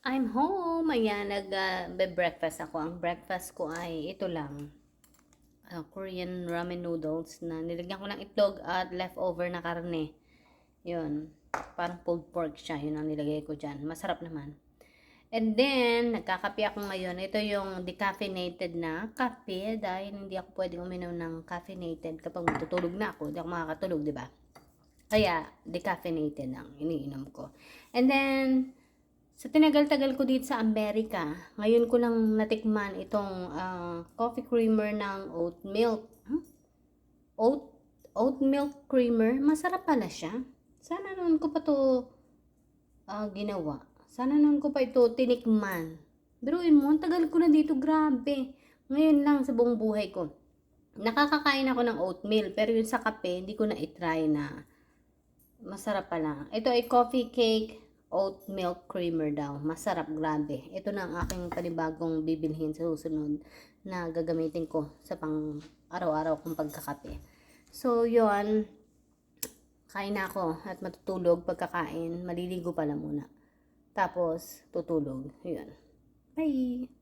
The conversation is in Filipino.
I'm home. Ayan, nag-breakfast ako. Ang breakfast ko ay ito lang. Korean ramen noodles na nilagyan ko ng itlog at leftover na karne. Yun. Parang pulled pork siya. Yun ang nilagay ko dyan. Masarap naman. And then, nagkakape ako ngayon. Ito yung decaffeinated na kape dahil hindi ako pwedeng uminom ng caffeinated kapag matutulog na ako. Hindi ako makakatulog, di ba? Kaya, decaffeinated ang iniinom ko. And then, sa tinagal-tagal ko dito sa Amerika, ngayon ko lang natikman itong coffee creamer ng oat milk. Oat milk creamer. Masarap pala siya. Sana noon ko pa to ginawa. Sana noon ko pa ito tinikman. Biruin mo, ang tagal ko na dito. Grabe. Ngayon lang sa buong buhay ko. Nakakakain ako ng oatmeal. Pero yun sa kape, hindi ko na itry na masarap pala. Ito ay coffee cake oat milk creamer daw. Masarap, grabe. Ito na ang aking panibagong bibilhin sa susunod na gagamitin ko sa pang araw-araw kong pagkakape. So, yun. Kain na ako at matutulog pagkakain. Maliligo pala muna. Tapos, tutulog. Yun. Bye!